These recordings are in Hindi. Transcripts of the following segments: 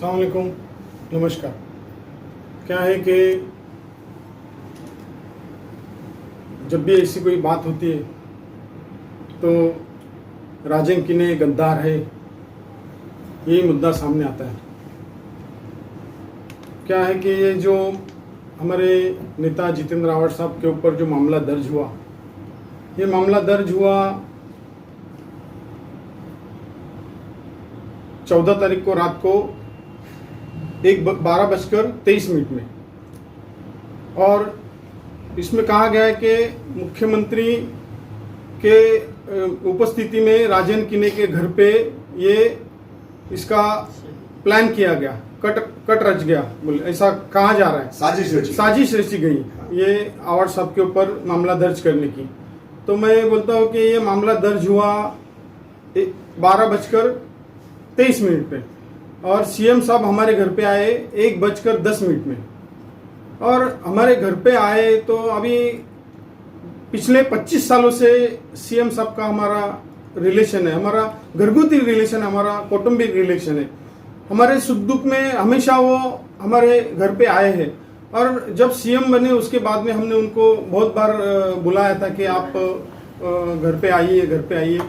अस्सलाम वालेकुम, नमस्कार। क्या है कि जब भी ऐसी कोई बात होती है तो राजन किने गद्दार है, यही मुद्दा सामने आता है। क्या है कि ये जो हमारे नेता जितेंद्र रावत साहब के ऊपर जो मामला दर्ज हुआ, ये मामला दर्ज हुआ 14 तारीख को रात को 12:23 में, और इसमें कहा गया है कि मुख्यमंत्री के उपस्थिति में राजन किने के घर पे ये इसका प्लान किया गया, कट रच गया, बोले ऐसा कहा जा रहा है। साजिश रची गई ये रावत साहब के ऊपर मामला दर्ज करने की। तो मैं बोलता हूँ कि ये मामला दर्ज हुआ 12:23 पे, और सीएम साहब हमारे घर पे आए 1:10 में। और हमारे घर पे आए तो अभी पिछले 25 सालों से सीएम साहब का हमारा रिलेशन है, हमारा घरगुती रिलेशन, हमारा कौटुंबिक रिलेशन है। हमारे सुख दुख में हमेशा वो हमारे घर पे आए हैं। और जब सीएम बने उसके बाद में हमने उनको बहुत बार बुलाया था कि आप घर पे आइए,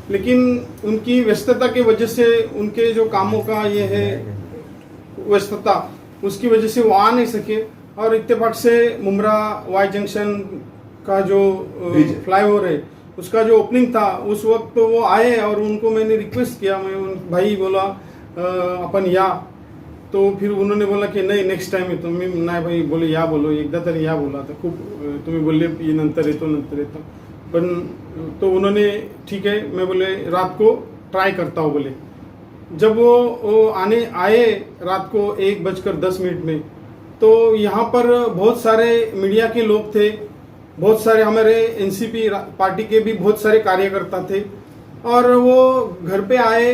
लेकिन उनकी व्यस्तता की वजह से, उनके जो कामों का ये है व्यस्तता, उसकी वजह से वो आ नहीं सके। और इत्तेफाक से मुमरा वाई जंक्शन का जो फ्लाईओवर है उसका जो ओपनिंग था उस वक्त तो वो आए, और उनको मैंने रिक्वेस्ट किया, मैं भाई बोला अपन या, तो फिर उन्होंने बोला की नाही नेक्स्ट टाइम येतो मी। नाही भाई बोले या बोलो, एकदा तरी या बोला, आता खूप तुम्ही बोलले नंतर येतो, पण तो उन्होंने ठीक है, मैं बोले रात को ट्राई करता हूँ बोले। जब वो आए रात को 1:10 में, तो यहाँ पर बहुत सारे मीडिया के लोग थे, बहुत सारे हमारे एनसीपी पार्टी के भी बहुत सारे कार्यकर्ता थे, और वो घर पे आए,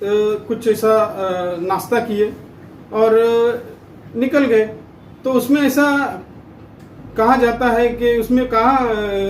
कुछ ऐसा नाश्ता किए और निकल गए। तो उसमें ऐसा कहा जाता है कि उसमें कहा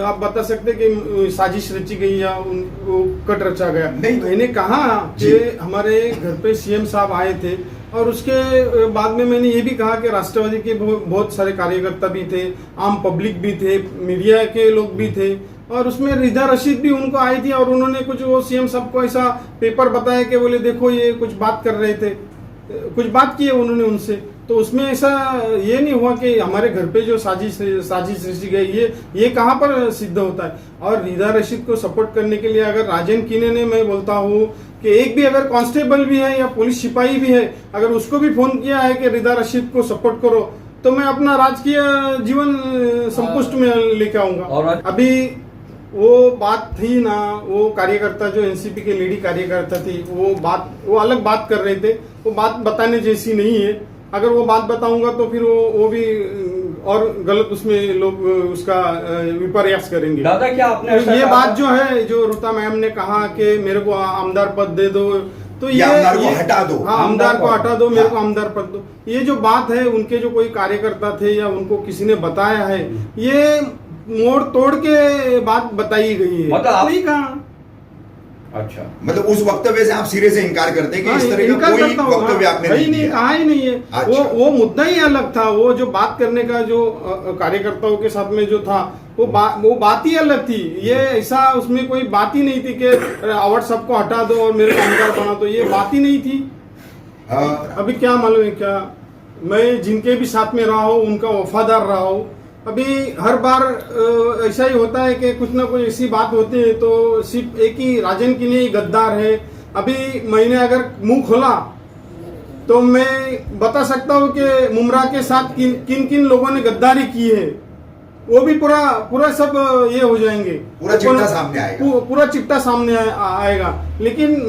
आप बता सकते कि साजिश रची गई या उनको कट रचा गया। नहीं, मैंने कहा कि हमारे घर पे सीएम साहब आए थे, और उसके बाद में मैंने ये भी कहा कि राष्ट्रवादी के बहुत सारे कार्यकर्ता भी थे, आम पब्लिक भी थे, मीडिया के लोग भी थे, और उसमें रिदा रशीद भी उनको आई थी, और उन्होंने कुछ वो सीएम साहब को ऐसा पेपर बताया कि बोले देखो ये कुछ बात कर रहे थे, कुछ बात की है उन्होंने उनसे। तो उसमें ऐसा ये नहीं हुआ कि हमारे घर पे जो साजिश रची गई, ये कहाँ पर सिद्ध होता है। और रिदा रशीद को सपोर्ट करने के लिए अगर राजन किने ने, मैं बोलता हूँ कि एक भी अगर कांस्टेबल भी है या पुलिस सिपाही भी है, अगर उसको भी फोन किया है कि रिदा रशीद को सपोर्ट करो, तो मैं अपना राजकीय जीवन संपुष्ट में लेके आऊंगा। अभी वो बात थी ना, वो कार्यकर्ता जो एनसीपी के लेडी कार्यकर्ता थी, वो अलग बात कर रहे थे, वो बात बताने जैसी नहीं है। अगर वो बात बताऊंगा तो फिर वो भी और गलत उसमें लोग उसका विपर्यास करेंगे। दादा क्या आपने ये बात जो है, जो रुता मैम ने कहा कि मेरे को आमदार पद दे दो, तो ये आमदार को हटा दो, हाँ आमदार को हटा दो, मेरे को आमदार पद दो, ये जो बात है उनके जो कोई कार्यकर्ता थे या उनको किसी ने बताया है, ये मोड़ तोड़ के बात बताई गई है। मतलब नहीं कहा। अच्छा, मतलब उस वक्तव्य से आप सिरे से इनकार करते हैं कि इस तरह का कोई वक्तव्य आपने नहीं दिया? कहा ही नहीं है। अच्छा। वो मुद्दा ही अलग था, वो जो बात करने का जो कार्यकर्ताओं के साथ में जो था वो बात ही अलग थी। ये ऐसा उसमें कोई बात ही नहीं थी कि रावत साहब को हटा दो और मेरे को आमदार बना दो, ये बात ही नहीं थी। अभी क्या मालूम है, क्या मैं जिनके भी साथ में रहा हूँ उनका वफादार रहा हूँ। अभी हर बार ऐसा ही होता है कि कुछ ना कुछ ऐसी बात होती है तो सिर्फ एक ही राजन किने ही गद्दार है। अभी मैंने अगर मुंह खोला तो मैं बता सकता हूँ कि मुमरा के साथ किन किन लोगों ने गद्दारी की है, वो भी पूरा सब ये हो जाएंगे, पूरा चिट्ठा सामने आएगा, पूरा चिट्ठा सामने आएगा। लेकिन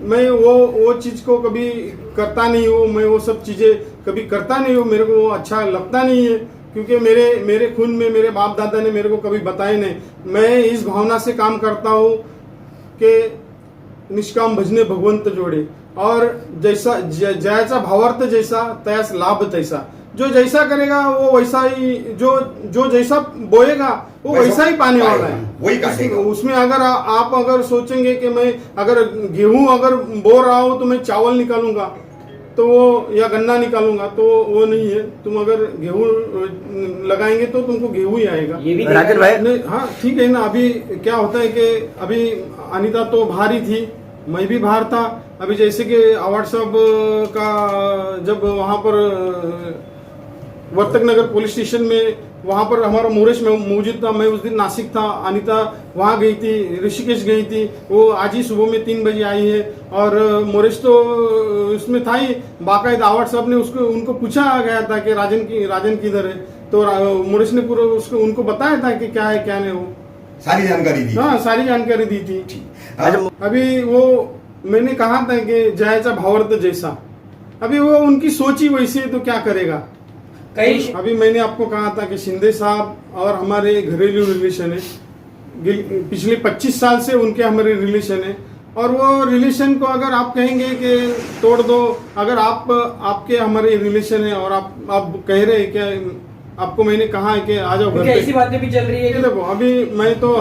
मैं वो चीज को कभी करता नहीं हूँ, मैं वो सब चीजें कभी करता नहीं हूँ, मेरे को अच्छा लगता नहीं है, क्योंकि मेरे खून में मेरे बाप दादा ने मेरे को कभी बताया नहीं। मैं इस भावना से काम करता हूँ कि निष्काम भजने भगवंत जोड़े, और जैसा जयाचा भावार्थ जैसा तयास लाभ तैसा। जो जैसा करेगा वो वैसा ही, जो जैसा बोएगा वो वैसा ही पाने वाला है, वही काटेगा। उसमें अगर आप सोचेंगे कि मैं अगर गेहूं अगर बो रहा हूं तो मैं चावल निकालूंगा, तो वो या गन्ना निकालूंगा तो वो नहीं है, तुम अगर गेहूं लगाएंगे तो तुमको गेहूं ही आएगा। ये भी राजन भाई, हाँ ठीक है ना। अभी क्या होता है कि अभी अनीता तो बाहर ही थी, मैं भी बाहर था। अभी जैसे कि अवार्ड साहब का जब वहां पर वर्तक नगर पुलिस स्टेशन में वहां पर हमारा मोरेश में मौजूद था, मैं उस दिन नासिक था, अनीता वहां गई थी, ऋषिकेश गई थी, वो आज ही सुबह में 3 बजे आई है। और मोरेश तो उसमें था ही, बाकायदा अवार्ड साहब ने उसको उनको पूछा गया था कि राजन किधर है, तो मोरेश ने पूरा उसको उनको बताया था कि क्या है क्या नहीं, वो सारी जानकारी दी। हाँ सारी जानकारी दी थी। अभी वो मैंने कहा था कि जायचा भावार्थ जैसा, अभी वो उनकी सोच ही वैसी है तो क्या करेगा। अभी मैंने आपको कहा था कि शिंदे साहब और हमारे घरेलू रिलेशन है, पिछले 25 साल से उनके हमारे रिलेशन है। और वो रिलेशन को अगर आप कहेंगे कि तोड़ दो, अगर आपके हमारे रिलेशन है और आप कह रहे हैं कि आपको मैंने कहा है कि आ जाओ घर पे, ऐसी बातें भी चल रही है। देखो अभी मैं तो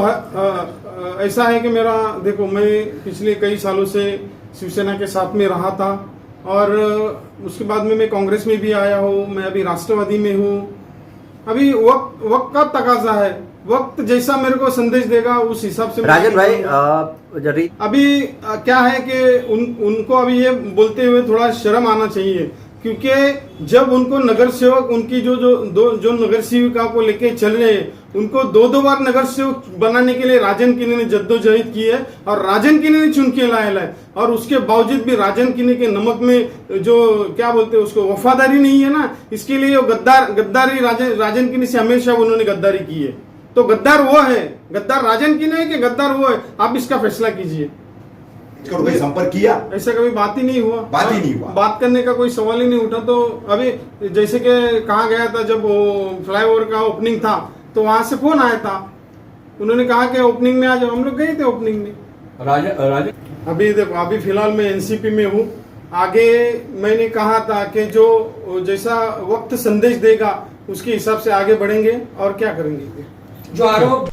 ऐसा है कि मेरा देखो, मैं पिछले कई सालों से शिवसेना के साथ में रहा था और उसके बाद में मैं कांग्रेस में भी आया हूँ, मैं अभी राष्ट्रवादी में हूँ। अभी वक्त का तकाजा है, वक्त जैसा मेरे को संदेश देगा उस हिसाब से। राजन भाई अभी क्या है कि उनको अभी ये बोलते हुए थोड़ा शर्म आना चाहिए, क्योंकि जब उनको नगर सेवक उनकी जो नगर सेविका को लेके चल रहे हैं, उनको 2 बार नगर सेवक बनाने के लिए राजन किन्ने ने जद्दोजहद की है और राजन किन्ने ने चुन के लाया और उसके बावजूद भी राजन किन्ने के नमक में जो क्या बोलते हैं उसको वफादारी नहीं है ना, इसके लिए वो गद्दारी राजन किन्ने से हमेशा उन्होंने गद्दारी की है। तो गद्दार वो है, गद्दार राजन किन्ने है कि गद्दार वो है, आप इसका फैसला कीजिए। कोई संपर्क किया? ऐसा कभी बात ही नहीं हुआ, बात करने का कोई सवाल ही नहीं उठा। तो अभी जैसे कि कहा गया था जब वो फ्लाईओवर का ओपनिंग था तो वहां से फोन आया था, उन्होंने कहा कि ओपनिंग में आ जाओ, हम लोग गए थे ओपनिंग में। अभी देखो, अभी फिलहाल मैं एनसीपी में हूँ, आगे मैंने कहा था कि जो जैसा वक्त संदेश देगा उसके हिसाब से आगे बढ़ेंगे और क्या करेंगे। जो आरोप